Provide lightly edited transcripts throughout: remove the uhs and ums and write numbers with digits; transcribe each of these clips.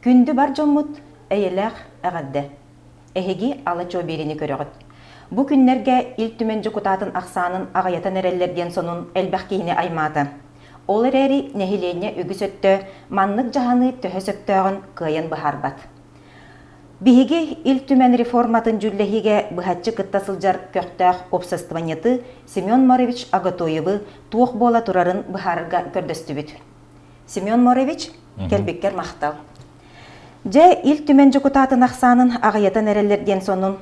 Күнді бар жоммут әйеләқ әғадды. Әхеги ала чоберини көріғыт. Бу күннерге ил түмен жүкутатын ақсанын ағаятан әрелерден сонун әлбәқ кейіне айматы. Олар әрі нәхилене үгіс өтті, маннық жағаны төхі сөптіғын кыйын бұхарбат. Биһиги ил түмен реформатын жүлләхиге бұхатчы кыттасылжар көқтәқ обсастыванеты Семен Морович Агатоевы туық бола турарын бұхарыға көрдөстүбіт. Семен Морович келбеккер мақтал. Жа ил түмен жүкутатын ақсанын ағаятан әрелерден сонун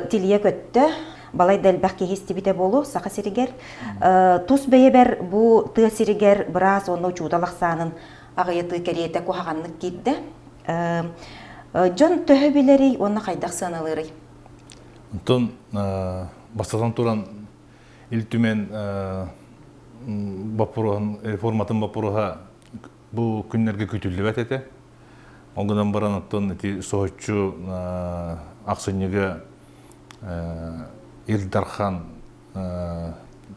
тилие көтті. Балай дәлбәқ кейісті біте болу, сақа сиригер. Тус бәйебер бұ тұғы сиригер біраз оны чудал ақсанын ағаяты кәреті көғағанлық кейді. Жон төхі білері, оны қайдақ сынылыры. Онтон бастатан туран ил түмен реформатын бапыруға бұл күннерге күтілді бәт әті. Оңғынан баран оттон соғытчу ақсынеге Илдархан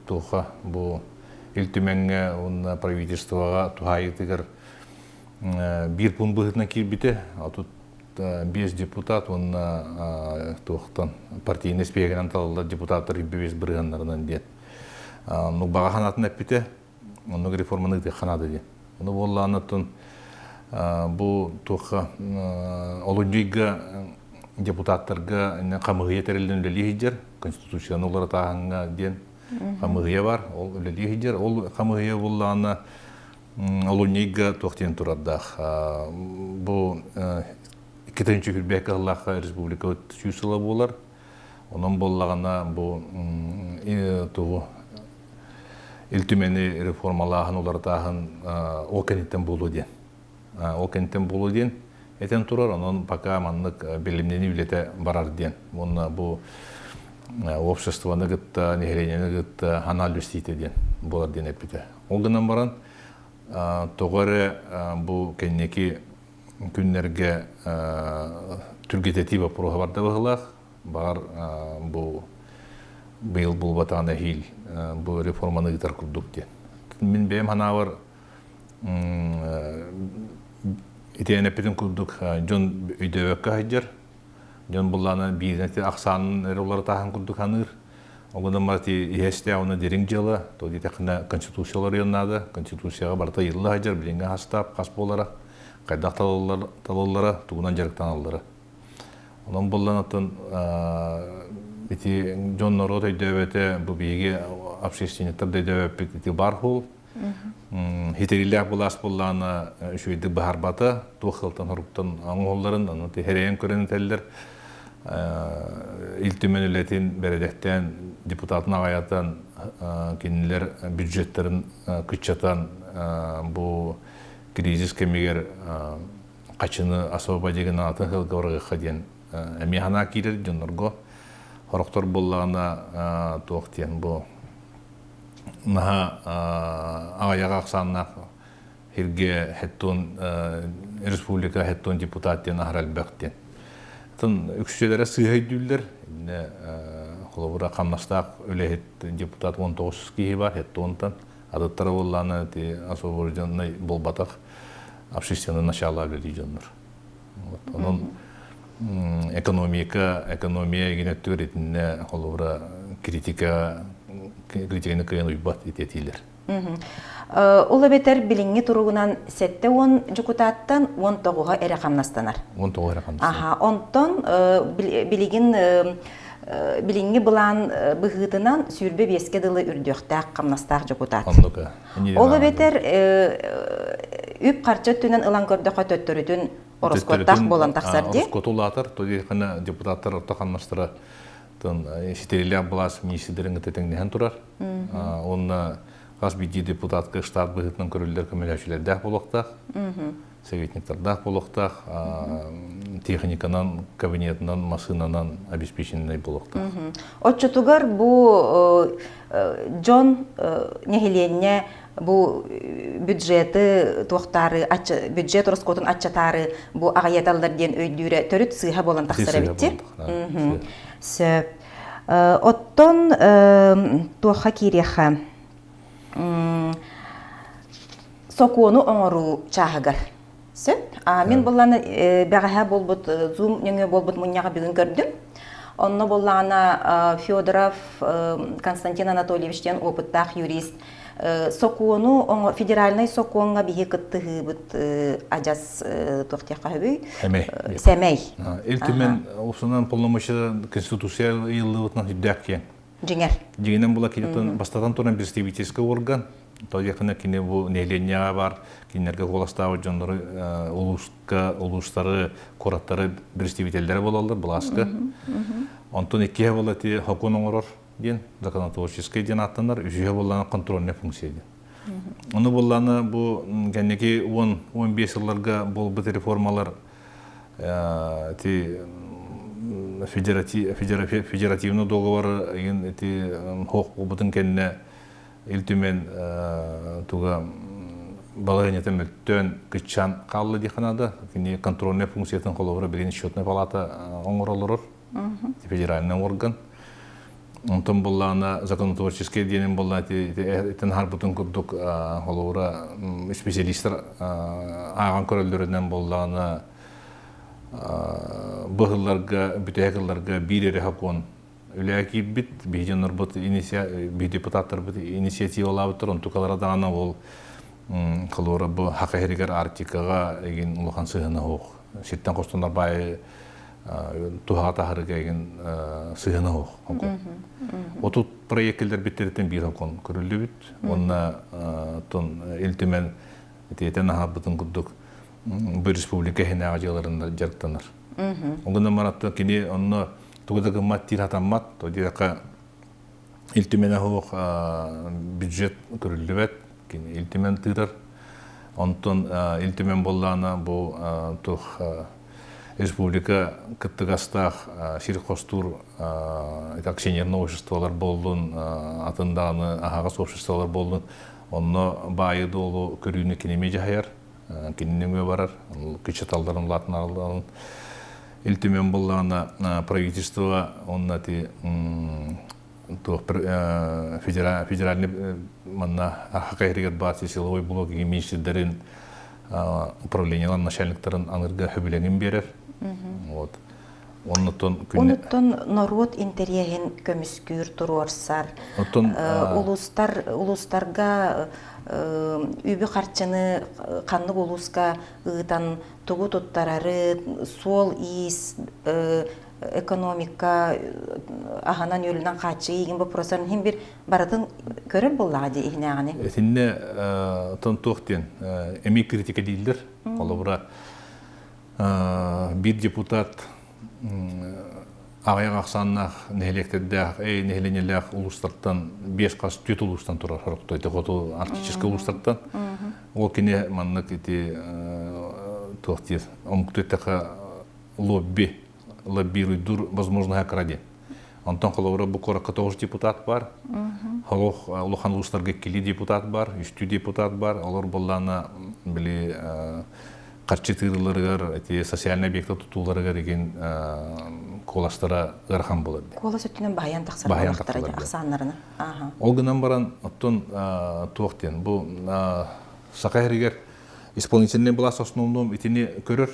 туха бу илтүмәнгә онна правительствоға тухайытыгар бир пун быһытна кирбите, а тут 5 депутат онна тухтан партийный спегенан талда депутаттар бебес бирганнарынан дет. Ну багаханатын әппите, оны реформаны дә ханады ди. Оны болланатын бу туха олунҗига депутаттарға қамығыя тәрелден үлелейдер, конституцияны олар тағанға ден қамығыя бар, ол үлелейдер. Ол қамығыя болағына олунейға тоқтен тұрадақ. Бұл 2-ші күрбәк Аллахқа республика өтсүйсілі болар. Оның болағына бұл үлтімені реформалағын олар тағын ол кәнеттен болу ден. Ол кәнеттен болу ден. Этен турар, онон пока маннык белимнени билете барар ден. Онна бу обществоны гытта, нехеренени гытта анализ дейте ден. Болар ден эпите. Олгынан баран, тоғары бу кеннеки күннерге түргететиба проға барда бағылақ. Бар бу бейл бұл батағына хил, бу реформаны гытар күрдік ден. Мен бейм ханавар Итене петен курдук жон үйдөбөккө хайжар. Жон булланы бизнесте аксанын эролар тахан курдук ханыр. Огодан марти иесте аны дерин жылы, то дитекна конституциялар яннады. Конституцияга барта йылы хайжар билинге хастап, кас болара, кайдак талаллара, тугунан жарыктан алдыры. Онон булланатын бити жон народ үйдөбөтө бу биги общественниктер дөбөп бар хол. Хитерилер булас булланы шүйді бахарбаты, туқылтан ғұрыптан аңғолларын, херейен көрен тәлдер, илтімен үлетін бәредектен, депутатын ағаятан, кенілер бюджеттерін күтчатан, бұл кризис кемегер қачыны асоба деген атын ғылғы орғыққа ден. Әме ғана кейдер, жонларға ғұрықтар боллағына туқтен бұл. Наха ағаяға ақсаннақ хирге хеттон республика хеттон депутаттен ағырал бәқтен. Тын үксүлері сыйхайдүлдер. Қолыбыра қамнастақ өлі депутат 19 кейі бар хеттонтан. Адыттары болланы особоржанны болбатақ общественный начало өлі жонлар. Onun экономия егенеттігі ретінде қолыбыра критиканы кыйын уйбат ететилер. Ола бетер билинги туругунан сетте он жукутаттан 19-га эре камнастанар. 19 эре камнастанар. Аха, онтон билинги булан быгытынан сүрбе беске дылы үрдөктак камнастак жукутат. Ола бетер үп карча түнен ылан көрдөкө төттөрүтүн ороскоттак болан таксар ди. Ороскотулатыр, тоди кана депутаттар ортаканмаштыра Ситерилер булас министрлерин тетеңден турар. Онна газ биди депутатка штат быгытынан көрүлдер көмөлөчүлөрдө болоктак. Советниктарда болоктак, техниканан, кабинетинан, машинанан обеспеченный болоктак. Отчотугар бу жон нехиленне бу бюджеты тоқтары, бюджет роскотун атчатары бу ағаяталдардан өйдүрө төрүт сыйха болан таксара битти. Сөп. Оттон туаха киреха. сокуону оңору чаһыгар. Сөт, мен болланы бәғәһә болбут, зум нөңе болбут мұнняға бүгін көрдім. Онны болланы Федоров Константин Анатольевичтен опыттақ юрист. Сокуону, федеральный сокуонға бейі кыттығы бұд ажас тоқтияқа өбүй. Сәмей. Элтімен осынан полномочия конституция елі бұтынан хүддәк кен. Жеңер. Жеңенен бұла кететін бастатан тұран представительский орган. Той якына кине бу неления бар, кинерге голастабы жонлары улустары, кораттары представительдері болалар, буласкы. Онтон екке болати хокон оңорор ден, законотворческий ден аттанар, үжіге боланы контрольный функция ден. Оны боланы бу кәнеке 10-15 жылларга бол бұт реформалар федеративный договор хоқ бұтын кәнне Илтімен туға балағынетін мүттен күтчан қалды дейханады. Контрольный функциятын қолуғыры бірген счетный палата оңыралырыр, федеральный орган. Онтан болағына законотворческий денен болағына етін харбытын күрдік қолуғыры специалистер аған көрілдерінен болағына бұғыларға, бүтәкіларға бірері хақуын Үләки бит, бейденлер бұд, депутаттар бұд инициативалар бұттыр, он тұқалара дағана ол қылуыры бұл хақайрегер артикаға еген ұлыған сығына оқ. Сеттен қостандар бай тұғаға тағырыға еген сығына оқ. Отут проектлер біттерден бір оқын көрілді бүт. Онына елтімен етен аға бұтын күрдік бұл республика хенеға жаларында жарықтаныр. Оңғында маратты кене онына Тугадагы маттир хатаммат, тодирака илтимен ахух бюджет көрүлүбет, илтимен тырар. Онтон илтимен боллана бу тух республика кыттыгастах сирхостур акционерный обществолар болдун, атындагы ахагас обществолар болдун. Онно байы долу көрүүнү кинеме жахаяр, кинеме барар, кычаталдарын латын алдан. Илтимен боллана правительство, он на те федеральный манна хакайригат баси силовой блок и министрдерин управлениялар начальниктарын анырга хөбүлеңин берер. Вот. Онуттон народ интерьехин көмүскүр туруорсар. Улустарга үбі қарчыны қанлық улуска ұғытан тұғу тұттарары, сол ис, экономика ағанан өлінен қачы еген бұл процесарын хем бір баратын көріп болаға де егіне ағаны? Әтінне тұн тоқтен әмей критика дейілдір. Қолы бұра бір депутат Ағаяқ ақсаннақ нәхелектеддәқ, нәхеленеләқ ұлыстарттан 5 қас түт ұлыстан тұрар құрықтайды, ғоту артическі ұлыстарттан. Ол кене маннық еті тоқтир, омықтеттіға лобби рүйдір, возможно, әкраде. Антон қолауыра бұл қораққа 9 депутат бар, ұлыған ұлыстарға келі депутат бар, 3 депутат бар, олар болланы білі қарчы тыйрыларығар, социальный объекті тұтуларығар еген коластара ырхан болады. Колас өттінен баян тақсар болақтар ақсанларына. Ол гынан баран оттон туақтен. Бұл сақайрегер исполнительный бұлас основном етіне көрір.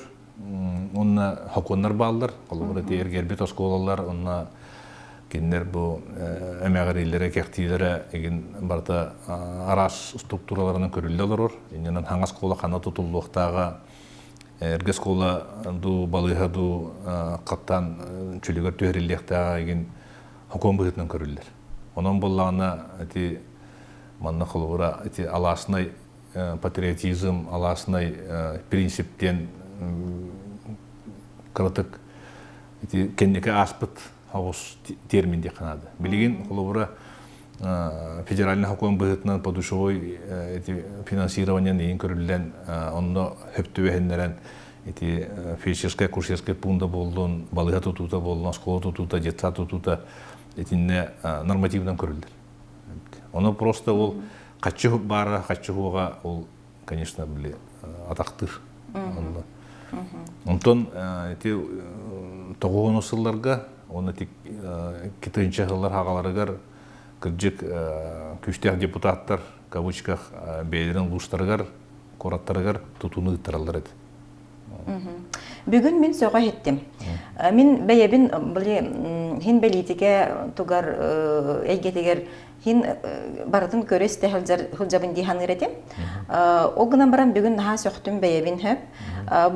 Онына хақуаннар балдар, қолығыр әте ергербет осколалар, онына кендер бұл әмәғарилері, кәқтейлері еген барда арас структураларынан көрілді олар. Ененен хаңас қола қана тұтылуықтаға Эргес кола ду балыга ду каттан чүлөгөр төһөрүлдектага еген хоком быгытынан көрүлдер. Онон боллана эти манна кылыбыра эти аласынай патриотизм, аласынай принциптен кырытык эти кеннеке аспыт хагус термин де канады. Билген кылыбыра федеральный хоком быгытынан подушевой финансированиен ең көрілден онно хөптүбәһеннәрен физическая курсерская пункта болдун, балыга тутута болдун, школа тутута, детсад тутута этинне нормативдан көрілдер. Оны просто ол каччы бара, каччы хуга ол, конечно, биле атактыр. Онтон тогугон усылларга, оны тик китинче жыллар хагаларыгар кыржык күштер депутаттар, кавычках, бейлерин луштарыгар кораттарыгар тутуну ыттыралар эди. Бүгін мен соға еттім. Мен бәйебін хин бәлитіге тугар әйгетігер хин бардын көресті хылжабын дейхан үретім. Оғынан барам бүгін наға сөқтім бәйебін хөп.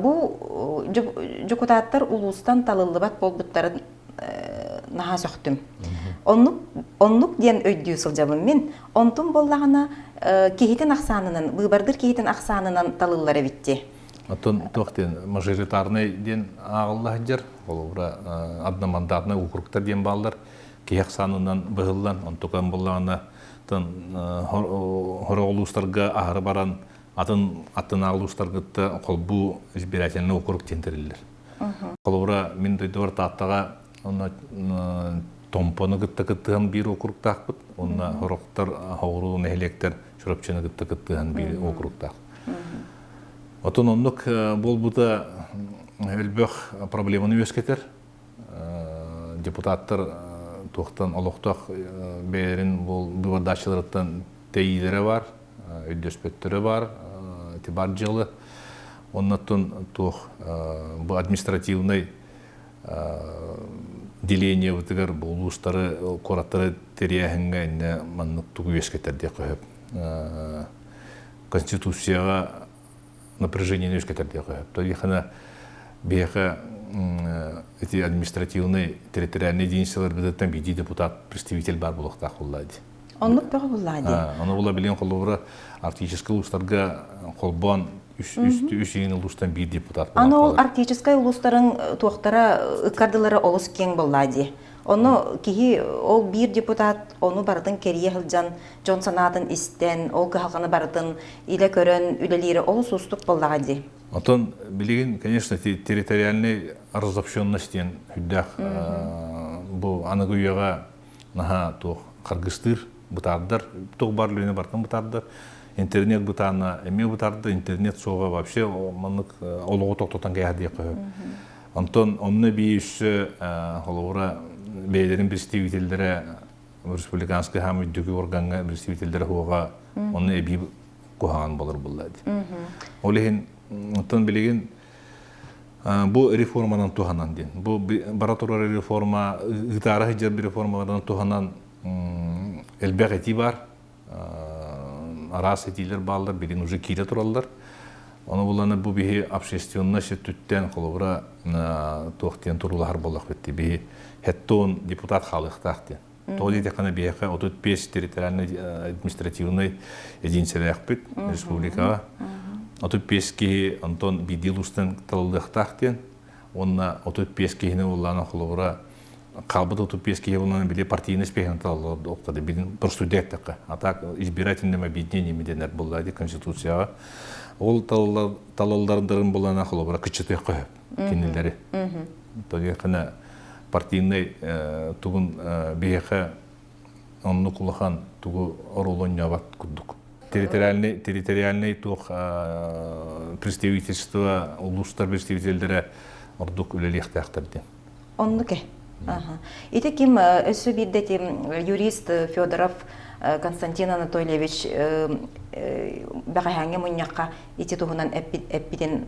Бұл жүкутаттар улустан талылыбат болбыттарын наға сөқтім. Онлук ден өйдүү сылжабын мен. Онтун боллағына кейтін ақсанынан, бұйбардыр кейтін ақсанынан талылары бітті. Атын тоқтен мажоритарный ден ағыллахыджар, ол одномандатный округтар ден балдар, кейек санынан бұғылдан, онтуқан болағына хоролустарға ағыры баран, атын ағылустарғытты қолбу избирательный округ тентерілер. Қолуыра мен дөйдівар таттаға томпоны гытты-гыттыған бір округтақ бұд, онна хороқтар хауыру нәхелектер шұрапчыны гытты-гыттыған бір округтақ. Отон оннук бол бұта өлбөк проблеманы өскетер. Депутаттар тоқтан олықтақ бәрін бұл бұвардашылырыттан тейілері бар, өйдөспеттері бар, бар жылы. Оннаттан тоқ бұл административный деление бұтығар бұл ұлыстары, қораттары терияхінға әнне маннық тұғы өскетерде қойып. Конституцияға напряжение не өскетердегі. Тоғихана бейхі эти административные территориальные единицалар бідеттен бейді депутат, представитель бар болуқтақ олады. Онлық бағы болады? Оны бола білген қолуыра арктический ұлыстарға қолбан үш еңін ұлыстан бір депутат болады. Аны ол арктический ұлыстарын туақтара үккардылары олыс кен болады. Оны кейі ол бір депутат, оны бардын керие хылжан, жон санатын істен, ол кығалғаны бардын, иле көрін, үлелері ол сұстық болады. Отон, білеген, конечно, территориальный разобщенностен хүддақ бұл анығы үйеға наға тоқ қарғыстыр бұтардар, тоқ барлығыны бартын бұтардар, интернет бұтарына әме бұтарды, интернет соға вообще олығы тоқтотан кәйәді қойып. Антон, онны бейіші олығыра бәйлерін представителдері республиканский хам үддігі органға представителдері хуға оны әбей қоған болыр болады. Олеген, онтан білеген, бұл реформадан туғанан ден. Бұл баратурары реформа, ғытары ғыджар бір реформадан туғанан әлбәқ әти бар, арас әтилер балдар, бірін уже кейді тұралдар. Оны бұланы бұл бейі общественна шеттүттен қолығыра тоқтен тұрулағар болақ бетті. Бейі хеттон депутат халықтақты. Тоғды етеқаны бейіқі 35 территориальный административный единицелер бет республикаға. 35 кейі Антон бейдел ұстын талылықтақтен. Онына 35 кейіні оланы қолығыра қалбыды 35 кейі оланы біле партийный спехін талылығы оқтады. Білін бір студеттіқі. Атақ избирательным объединением меденер болады Конституцияға. Ол талылдарын болана қолығыра күтшіті қойып, кенелері. Тоғы қына партийный туғын бейхі онны құлыған туғы орулын няват күддік. Территориальный туқ представительство, улустар представительдері ордық үлелеқті ақтарды. Онны ке? Ити кем өсі бірдеті юрист Федоров Константин Анатольевич бәғайхаңе мұнияққа ити туғынан әппіден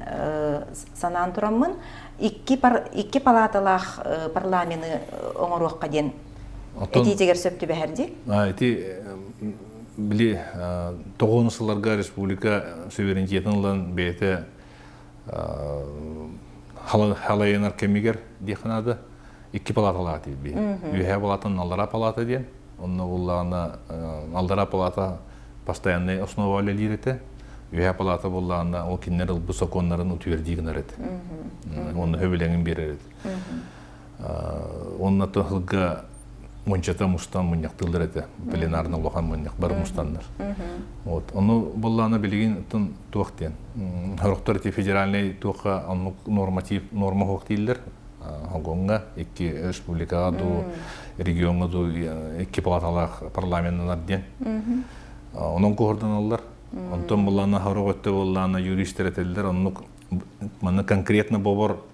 санаан тұрамын. Икки палаталақ парламені оңыруаққа ден әтейтегер сөпті бәхәрді? Әті білі тоғынысыларға республика суверенитетін ұлан бәйті халайынар кемегер дейхінады. Икки палаталақ дейді. Үйе палатын алдара палата ден. Онна боллағына алдара палата постоянный основа алелиреті. Үйе палата боллағына ол кеннер бұл законларын утвердигін әреді. Оны хөбіленген берер еді. Онна тұғылға мұнчата мұстан мұнияқтылыр еді. Пленарны олған мұнияқ бар мұстандар. Оны боллағына білеген туақтен. Хорықтар федеральный туаққа норма хоқтейлер. Хогонга, iki республикаға ду, регионға ду, iki палаталақ парламентінар ден. Оның көғырдан алылар. Онтан болағына харық өтті болағына юристер әтелдер, оны конкретно бобор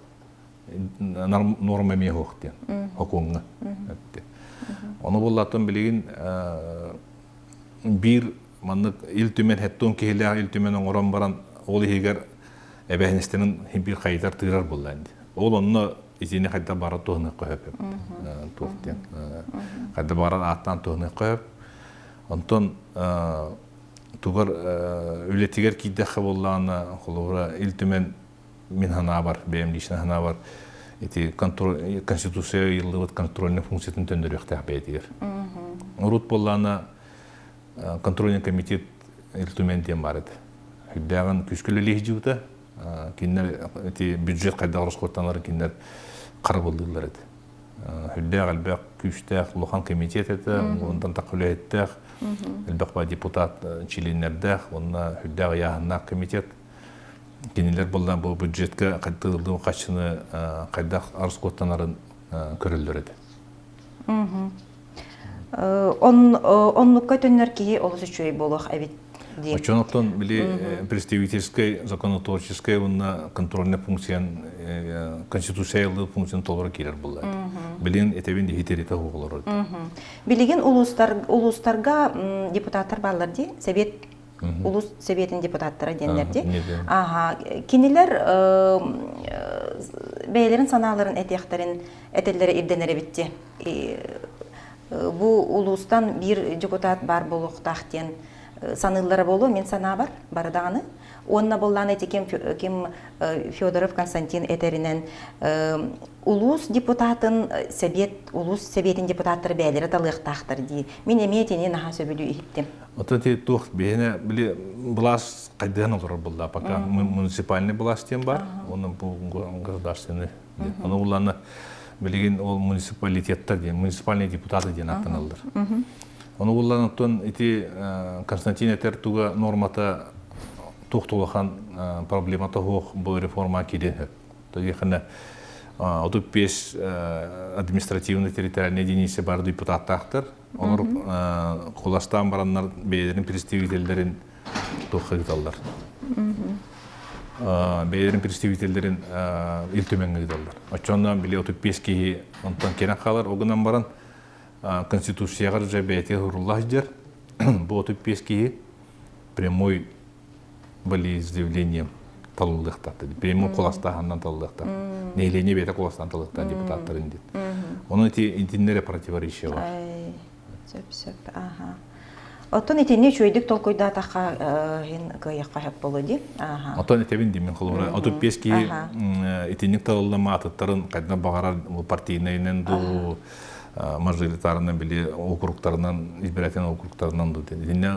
норма мей хоқ ден, хогонга. Оны болағытын білеген бір ил түмен хәттон кейлі ил түмен оңыран баран ол егер эбәһинестенин химбир кайтар тырар булланды. Ол онно итине кайда бара тоны коеп. Туктен. Кайда бара аттан тоны коеп. Онтон тугар үлетигер кидде хабуллана холура илтимен мин хана бар, бемлишне хана бар. Эти конституция йыллык контрольный функциятын төндөрөк тәбәйтер. Урут буллана контрольный комитет илтимен дем бар иде. Хүддәгән күскүлеле җыута, киндер эти бюджет кайда расходтанлар киндер карабылдылар иде. Хүддәг албак күчтәк лохан комитет это, ондан такылеттәк, албак депутат чиленнәрдә, онна хүддәг яһанна комитет кинилер булган бу бюджетка кайтылдыгы качыны кайда расходтанларын көрүлдүр иде. Оннукка төннөр ки олус үчөй болох эбит. Очоноктон били представительской, законотворческой, контрольная функция, конституциялы функция толгора кирер булла. Билин этебин дихитерите хугулар. Билеген улустарга депутаттар баллар ди, совет улус советин депутаттары денлерди. Ага, кинилер бейлерин санааларын этехтерин этеллери ирденере битти. Бу улустан бир депутат бар болуктактен саныллары болу, мен сана бар, бардағаны. Онна боллан эти кем Федоров Константин этеринен улус депутатын улус советин депутаттары бәлері талықтақтыр ди. Мен еметені наға сөбілі үйіттім. Ототи тух бейне били булас кайдан олар булда, пока муниципальный булас тем бар, оны бу государственный. Оны уланы билеген ол муниципалитеттер ди, муниципальный депутаты ди аттаналдар. Оны улланытын эти Константин этер туга нормата тухтулахан проблемата хох бу реформа киде. Тоди хана отуп пеш административный территориальный единицы бар депутаттар. Олар куластан бараннар бейлерин представительдерин тухагыталдар. Бейлерин представительдерин илтөмөнгө гыдалдар. Очондан били отуп пешки онтон кенен калар огунан баран Конституцияга жабете хурлахдер, боту пески прямой волеизъявлением таллыхта, прямой коластаханнан таллыхта. Нейлене бете коластан таллыхта депутаттар индит. Onun итиннере противоречия бар. Сөп, ага. Оттон итинне чөйдүк толкойда така хин кыякка хеп болуди. Ага. Оттон итебин димен холура. Отуп пески итинник таллама аттарын кайда багарар партийнен ду мажоритарынан били округтарынан избирательный округтарынан ду. Динне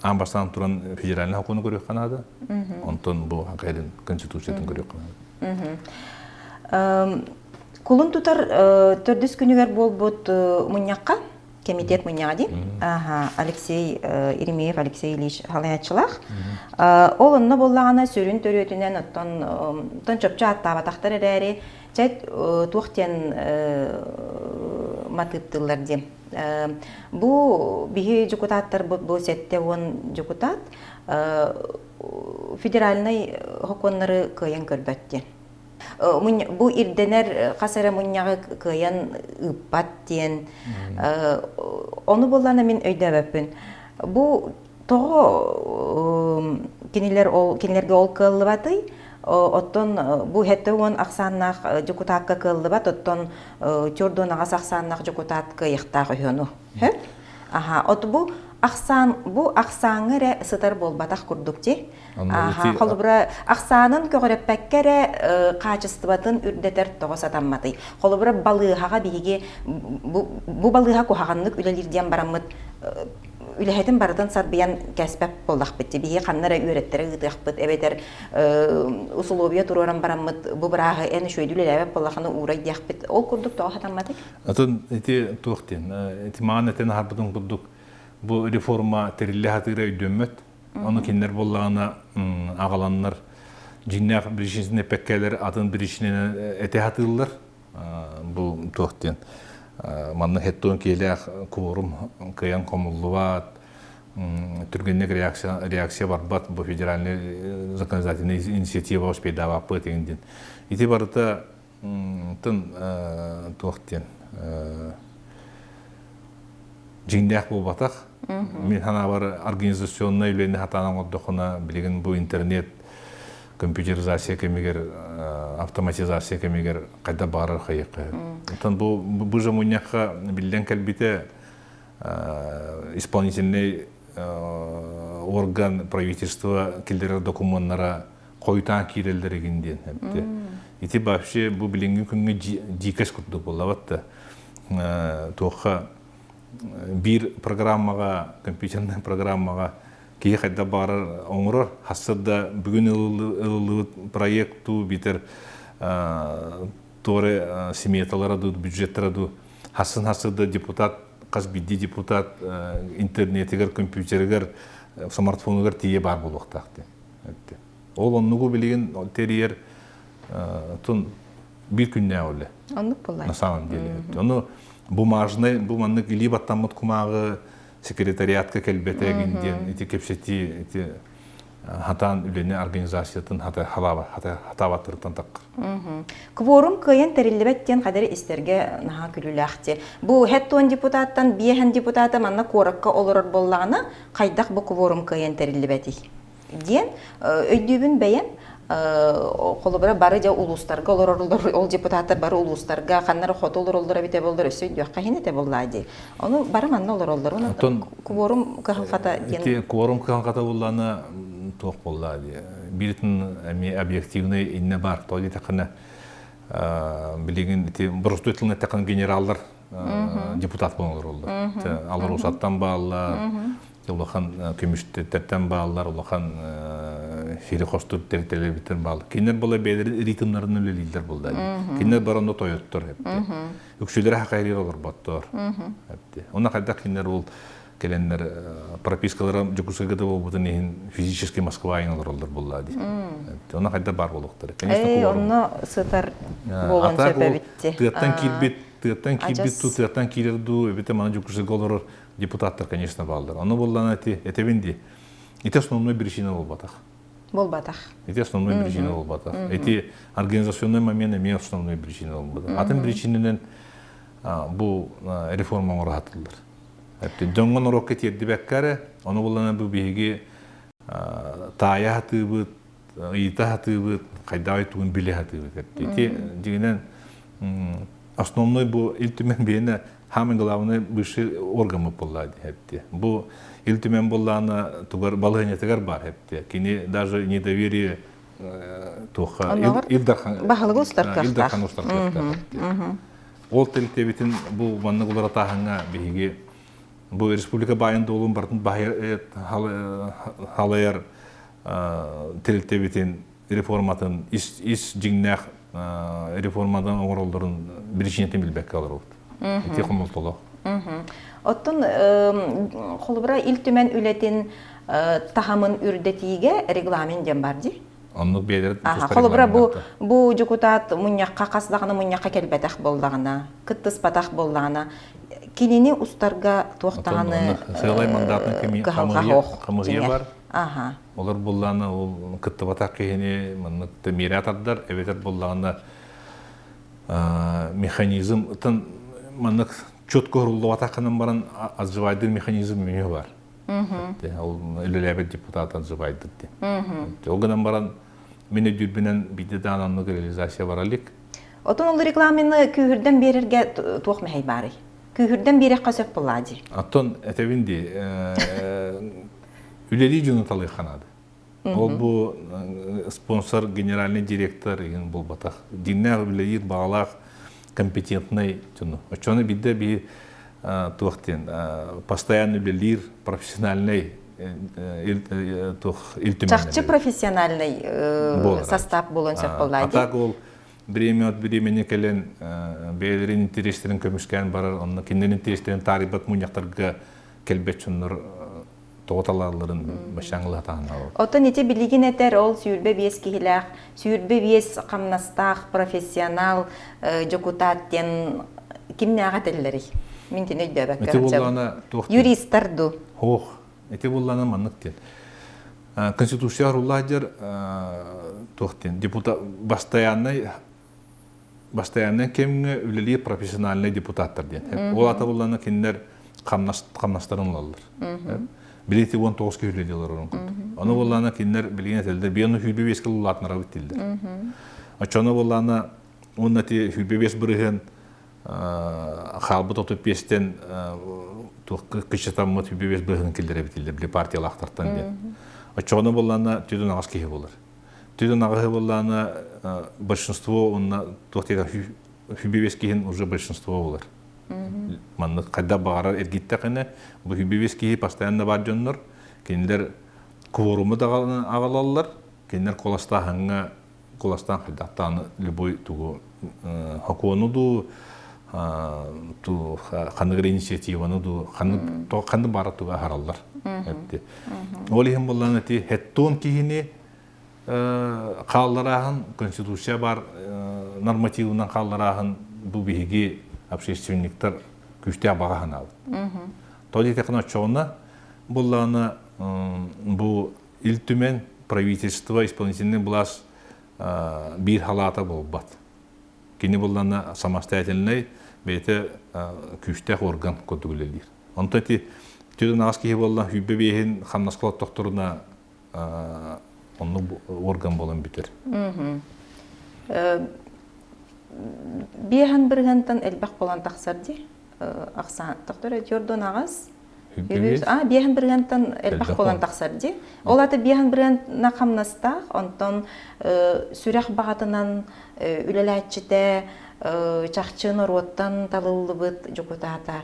амбастан туран федеральный хакуны көрөк канада. Онтон бу хакайдын конституциятын көрөк канада. Кулун тутар төрдүс күнүгөр болбут муньякка комитет муньяди. Алексей Иремеев Алексей Ильич Халаячылах. Ол онно боллагана сөрүн төрөтүнөн оттон чөпчө аттабатактар эрери чет туктен матыптылар ди. Бу биги депутаттар бу сетте он депутат федеральный хоконнары кыйын көрбөттү. Бу ирденер касара муньягы кыйын ыппат диен. Ону боллана мен өйдөбөппүн. Бу того кинилерге ол кыллыбаты. Оттон бу хеттеуон аксаннах депутатка кыллыбат, оттон чордонага саксаннах депутатка ыктагы хөну. От бу аксаңыре сытар болбатах курдукти. Холубра аксанын көгөрөппеккере качестватын үрдетер тогос атамматы. Холубра балыгага биги бу балыга кухаганнык үлелирден барамыт үлехетин бардан сарбиян кәспәп болдак битти. Биги каннара үйрөттери гытыакпыт, эбетер условия туруран барамыт, бу брагы эни шөйдүлелебеп боллаканы урай диякпыт. Ол курдук тогос атамматы. Атын эти туктен, эти маанетен харбытын курдук. Bu reforma terille hatırı ödünmüt. Onu kinler bollarına ağalanlar cinler birişinde pekkeler adın birişine ete hatırlar. Bu tohten. Manna hetton keler kurum kayan komulluvat. Türkiye'nin reaksiya var bat bu federalne законодательная инициатива успедава пытендин. İtibarda tın tohten. Cinler bu batak. Мен хана бар организационный үйлені хатанан отдохуна билеген бу интернет компьютеризация кемигер, автоматизация кемигер кайда барыр хайыкы. Тон бу жамуньяка билден калбите исполнительный орган правительства килдер документтара койтан кирелдеригинден. Ити вообще бу билинген күнгө дикеш курдук болабатта. Тоха бир программага, компьютерный программага кие кайда барыр оңрор хассырда бүгүн ылылы проекту битер торе сметалара ду бюджеттара ду хассырда депутат каз бидди депутат интернетигер компьютергер смартфонгер тие бар болуктакты. Ол оннугу билген терьер тун бир күннө оле. Оннук болай. На самом деле. Ону бумажный, буманнык либо там вот кумагы секретариатка келбетегинден, эти кепсети, эти хатан үлене организациятын хатаватыртан так. Кворум кыйын терилбеттен кадары истерге наха күлүләхти. Бу хеттон депутаттан биеһен депутаты манна коракка олорор боллагына кайдак бу кворум кыйын терилбети. Ден өйдүбүн бәйен колубара бары жа улустарга олоролор ол депутаттар бары улустарга каннары хотолоролдора бите болдор өсөйдү кахинете боллади. Ону бары манна олоролдор. Ону кворум кахата ден. Эти кворум кахата болланы тох боллади. Биритин эми объективный инне бар. Толи такына билеген эти брустутлны такын генералдар депутат болдор. Алар усаттан баалар. Улахан көмүштөттөн баалар, улахан фири костур терителер битен баал. Кинер бола бедер ритмнарын өлелилдер болду. Кинер барондо тоёттор хепти. Үксүлөр хакайрыр олор боттор хепти. Онда кайда кинер ул келендер пропискалар жукусыгыда болбутун физически Москва айналар болду. Онда кайда бар болуктар. Конечно, онно сытар болгон себебитти. Тыаттан кирерду, бите мана жукусыгы олор депутаттар, конечно, балдар. Оно боллана этебинди. Эти основной причина болбатах. Эти основной причина болбатах. Эти организационные моменты не основной причина болбатах. Атын причининен бу реформа оратылдыр. Дөңгөн урокка тердибеккаре, оно боллана бу биги тая хатыбыт, ыйта хатыбыт, кайда айтуун биле хатыбыт. Эти дегенен основной бу илтимен бейне хамын главный высший орган боллади хепти. Бу илтимен болланы тугар балыгынетегер бар хепти. Кини даже недоверие тоха Илдархан устаркахта. Ол тилтебитин бу манны гулара таханга биги бу республика байында олун бартын байыр халаяр тилтебитин реформатын ис жиңнах реформадан оңролдорун биричинетин билбекке алар болду. Эти хомолтоло. Оттон холбра илтүмен үлетин тахамын үрдетиге регламент дем барди. Оннук бедер. Холбра бу жукутат муньякка касдагына муньякка келбетах болдагына, кыттыс батах болдагына кинини устарга токтаганы сыйлай мандатны камыгы бар. Олар болланы ол кытты батак кени мыныкты миратардар, эветер болдагына механизм тын маннык четко руллы атакынан баран отзывайдыр механизм меню бар. Ол өлелебет депутат отзывайдыр. Олгадан баран мене дүрбінен бидедан аннык реализация баралик. Отон ол регламентны күйірден берерге туақ мәхей бары. Күйірден берек қасөк боллади. Аттон әтевинди үлели жүні талы қанады. Ол бұл спонсор, генеральный директор еген бұл батақ. Диннәғ үлелер бағалақ компетентный жүні. Очоны бидде би туақтен постоянный үлелер профессиональный илтүмен. Чақчы профессиональный состав болын сөп боллади. Атақ ол время от времени келен бейлерин интерестерин көмүшкен барар, онна киндерин интерестерин тарибат муняқтарға келбет жүнір тоғыталарларын башаңылы атағына ол. Отын ете білеген әтер ол сүйірбе бес кейләқ, сүйірбе бес қамнастақ, профессионал, жокутаттен кімне аға тілдері? Мен тені өйдөбәк көрімсем. Юристарду. Хоқ, ете болланы маннық Конституция рулладер тоқтен. Депутат постоянный кемге үлелі профессиональный депутаттар ден. Ол ата болланы кендер қамнастарын олалыр. Билети 19 күйледилер onun күн. Оны боллана киндер билген телдер бияны хүлбебес кыллатнара биттилдер. Ачаны боллана оннати хүлбебес бирген халбы тотуп бестен кычытаммыт хүлбебес бирген килдер биттилдер. Били партиялактартан ден. Ачаны боллана түдүн агас кие болар. Түдүн агасы боллана большинство онна тохтега хүлбебес киен уже большинство болар. Манны кайда багарар эргитте кene бу хүлбебес кие постоянно бар жоннор. Киндер кворуму да агалалар. Киндер коластаханга коластан хидаттаны любой тугу хакуонуду ту ханныгыр инициативануду ханны бара туга хараллар. Олихим болланы ти хеттон кихини қалларахын конституция бар нормативынан қалларахын бу биһиги общественниктер күштә багахан алды. Тоди текна чона болланы бу илтүмен правительство исполнительный власть бир халата болбат. Кини болланы самостоятельный бете күштә орган көтүгүлелер. Онтати түдүн аски боллан хүббебехин хамнаскалат докторуна онны орган болан битер. Бихан биргентен элбак болан тахсарди. Аксан доктор Жордон агас. Бихан биргентен элбак болан тахсарди. Олаты бихан бирген накамнаста, онтон сүрәх багатынан үлеләчите чакчын ороттан талылыбыт жокутата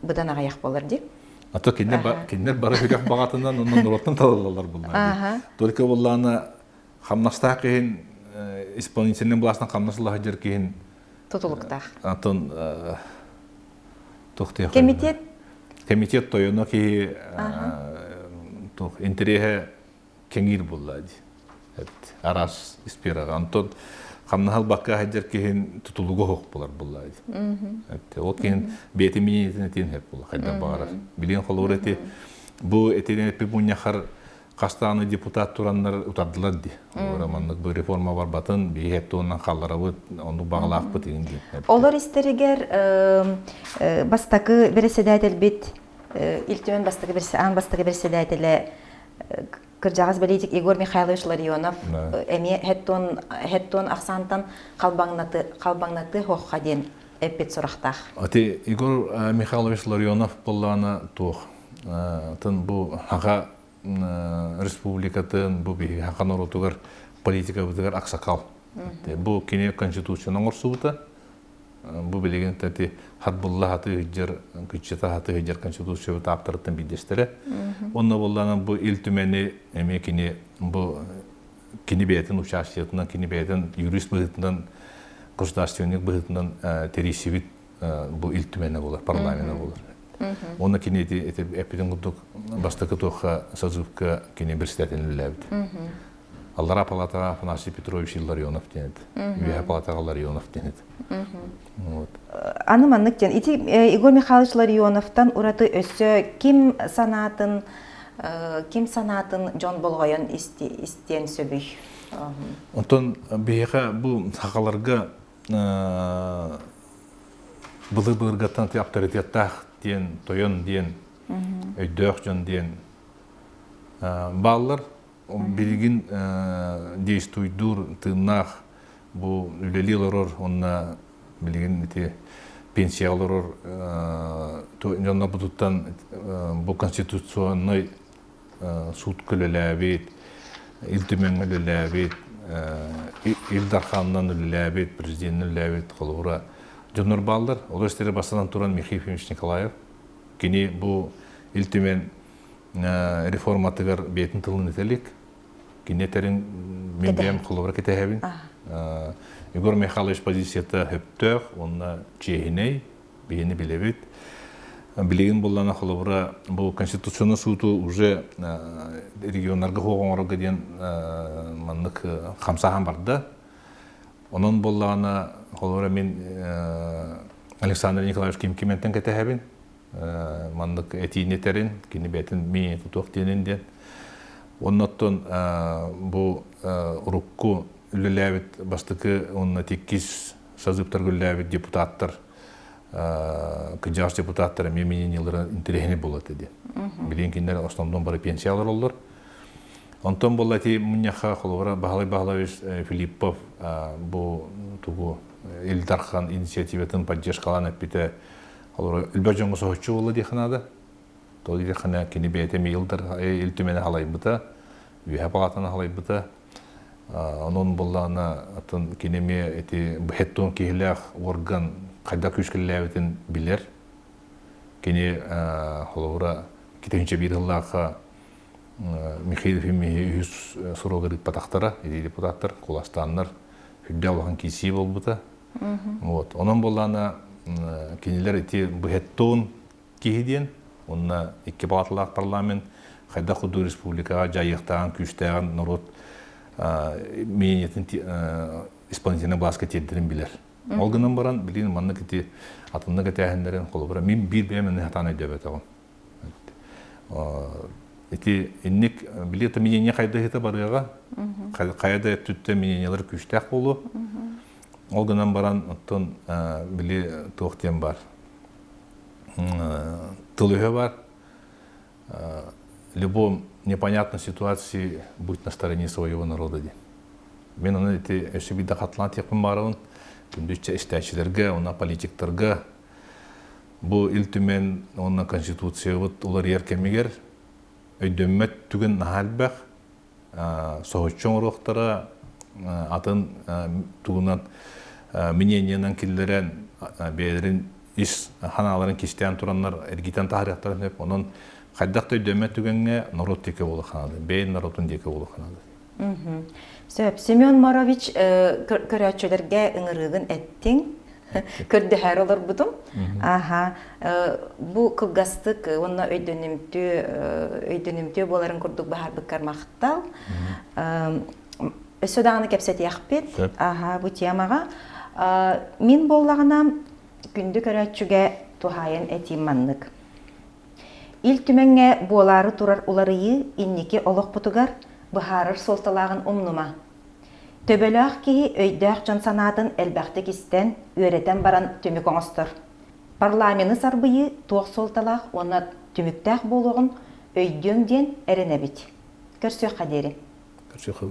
быдан агаяк болар ди. Ата киндер бары хүрәк багатынан оннан ороттан талылалар булар. Только булланы хамнаста кыйын исполнительный властьна камнасылага жер кийин тутулуктах. Антон тохте. Комитет тойоно ки тох интереге кеңир буллади. Арас испирага Антон камнахал бакка жер кийин тутулуго хок булар буллади. Ол кийин бети минетине тин хеп була кайда бара. Билен холорети бу этене пибуньяхар Кастаны депутат тураннар утадылар ди. Романлык бу реформа бар батын, бейхеттонан қалларабы, onu бағалақ бұт егін дейін. Олар истерігер бастакы береседәйтел бит, илтімен бастакы береседәйтелі кыржағыз білейдік Игорь Михайлович Ларионов, әме хеттон ақсантан қалбаңнаты хоққа ден әппет сұрақтақ. Ати Игорь Михайлович Ларионов болланы тоқ. Тын бұл хаға республикатын бу би хакан оротугар политика бутугар аксакал. Бу кине конституцияның орсубута. Бу билеген тати хатбулла хаты жер күчета хаты жер конституция таптыртын бидестере. Онна болланы бу илтүмени эме кине бу кине бетин участиятынан кине бетин юрист бытынан государственник бытынан терисивит бу илтүмени болар, парламенти болар. Оны кинети эпидемиологик бастакы тоха созывка кине берстетен лебит. Аллара палата Афанасий Петрович Ларионов денет. Виха палата Ларионов денет. Вот. Аны маннык ден. Ити Игорь Михайлович Ларионовтан ураты өссө ким санатын жон болгойон истен сөбүй. Онтон бейха бу сакаларга былы-былыргаттан авторитеттах ден, тойон ден, өйдөк жон ден баллар билигин действуйдур тыннах бу үлелилорор онна билигин пенсиялорор жонна бутуттан бу конституционный суд көлеләбит, илтимен көлеләбит, Илдарханнан үлеләбит, президент үлеләбит колура жоннор балдар. Олар істері бастан туран Михаил Ефимович Николаев. Кені бұл илтимен реформатыгар бетін тылын етелік. Кені терін мен бәйім қолуыра кетәйбін. Игорь Михайлович позицията хөптөк, онна чейіней, бейіні білебет. Білеген боллана қолуыра бұл конституционный суду уже регионларға хоғыңырға ден мандық қамсахан барды. Onun bollağına kolora min Alexander Nikolaevich Kimkimenten ketehebin. Mandık etiğini terin, kini betin mi tutuq denenden. Ondan bu urukku ülelevit bastıkı onunla tekkiz sazıptar gülelevit deputatlar кыжаш депутаттары менен жылдары интерехини болот эди. Билен киндер основном бары пенсиялар олар. Онтон болати муньяха холора Багалай Филиппов бу тугу Илдархан инициативатын поддержкалан аппите холора Илбажонго сохчу болду диханада. Тоди дихана кини бетеми Илдар илтүмене халайбыта, үе палатана халайбыта. Онон боллана атын кинеме эти бхеттон кихлях орган кайда күшкелләбетин билер. Кини холора китенче бир ыллаха Михаилов и Сурогарит Патахтара, и депутаттар, Куластаннар, Фюддалхан Киси болбута. Вот. Онон боллана кинилер эти бхеттон кихиден, онна икки палаталак парламент, хайда худу республикага жайыктаган күчтаган народ менетин исполнительный властка теддирин билер. Олгынан баран билин манны кити атынны кетәһендерин колобра мин бир бемен хатаны дебет агын. Эти инник билеты менене кайда хета барыга, кайда түттө мененелер күчтәк болу. Олгынан баран оттон били тохтен бар. Тылыгы бар. Любой непонятной ситуации будь на стороне своего народа. Мен аны эти эшибида катлан текпин барын, күндүччө иштечилерге, она политиктерге бу илтүмен онна конституция вот улар еркемигер өйдөммөт түгүн нахалбах сооччоң рохтара атын тугунан мнениянан киллерен беерин иш ханаларын кистен тураннар эргитен тарихтарын деп онун кайдакта өйдөммөт түгөнгө народ теке болу ханады, бейин народун теке болу ханады. Сөп, Семен Морович көрәтчелерге ыңырыгын әттең, көрдіхәр олар бұдым. Бұ кылгастык, онна өйдөнімтө боларын күрдік бағар бұқар мақтал. Сөдағыны кәпсәт яқпет, бұ темаға. Мен боллағына күнді көрәтчіге тухайын әтим маннық. Ил түмәңе болары турар оларыйы иннеке олық бұтығар, бұхарыр солталағын умнума. Төбөлөк кии өйдөк жон санатын элбәхте кистен өретен баран төмүк оңостор. Парламенты сарбыйы туох солталақ оны төмүктәк болуғын өйдөң ден әренебит. Көрсөк қадері. Көрсөк